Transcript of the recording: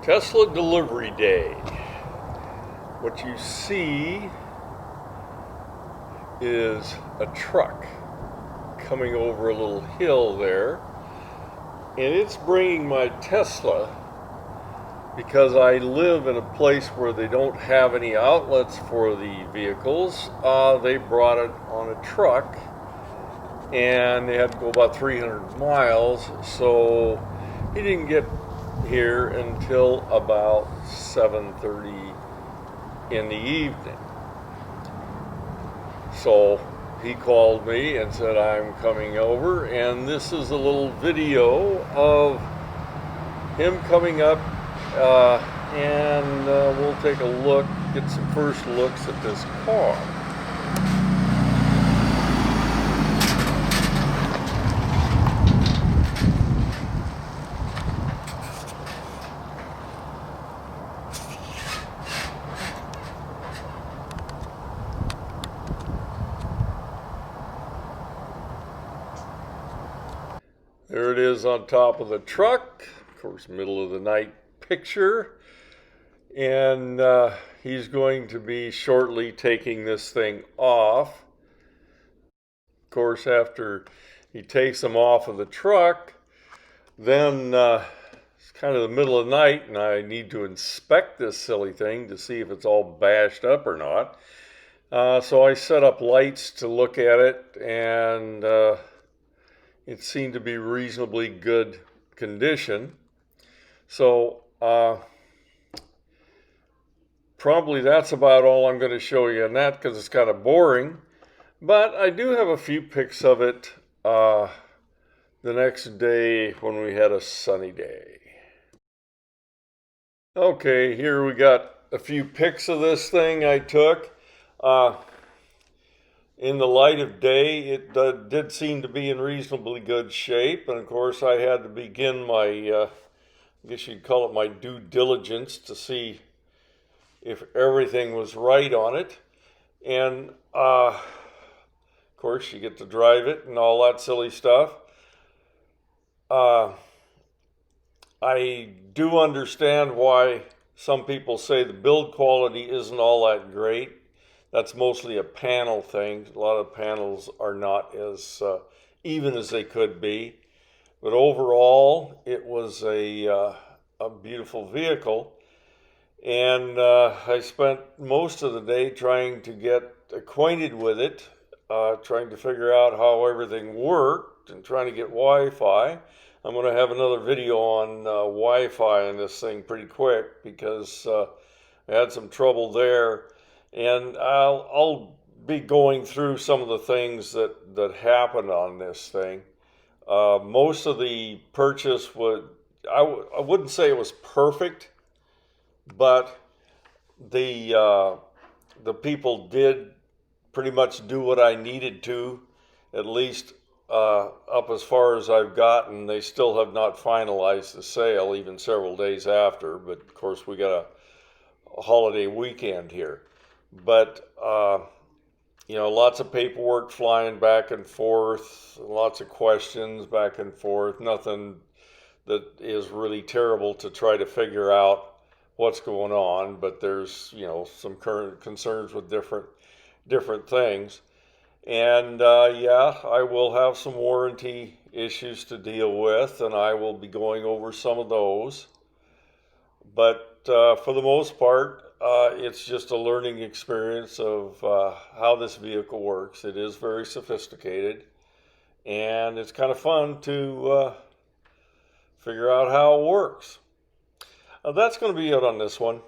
Tesla delivery day. What you see is a truck coming over a little hill there, and it's bringing my Tesla because I live in a place where they don't have any outlets for the vehicles. They brought it on a truck and they had to go about 300 miles, so he didn't get here until about 7:30 in the evening. So he called me and said, I'm coming over, and this is a little video of him coming up, and we'll take a look, get some first looks at this car. There it is on top of the truck, of course, middle of the night picture, and he's going to be shortly taking this thing off. Of course, after he takes them off of the truck, then it's kind of the middle of the night and I need to inspect this silly thing to see if it's all bashed up or not. So I set up lights to look at it, and it seemed to be reasonably good condition. So probably that's about all I'm going to show you on that, because it's kind of boring. But I do have a few pics of it the next day when we had a sunny day. Okay, here we got a few pics of this thing I took. In the light of day, it did seem to be in reasonably good shape, and of course I had to begin my, I guess you'd call it my due diligence to see if everything was right on it. And of course you get to drive it and all that silly stuff. I do understand why some people say the build quality isn't all that great. That's mostly a panel thing. A lot of panels are not as even as they could be. But overall, it was a beautiful vehicle. And I spent most of the day trying to get acquainted with it, trying to figure out how everything worked and trying to get Wi-Fi. I'm going to have another video on Wi-Fi in this thing pretty quick, because I had some trouble there. And I'll be going through some of the things that happened on this thing. Most of the purchase I wouldn't say it was perfect, but the people did pretty much do what I needed to, at least up as far as I've gotten. They still have not finalized the sale, even several days after, but of course we got a holiday weekend here. But lots of paperwork flying back and forth, lots of questions back and forth, nothing that is really terrible to try to figure out what's going on, but there's some current concerns with different things. And yeah, I will have some warranty issues to deal with, and I will be going over some of those. But for the most part, it's just a learning experience of how this vehicle works. It is very sophisticated, and it's kind of fun to figure out how it works. That's going to be it on this one.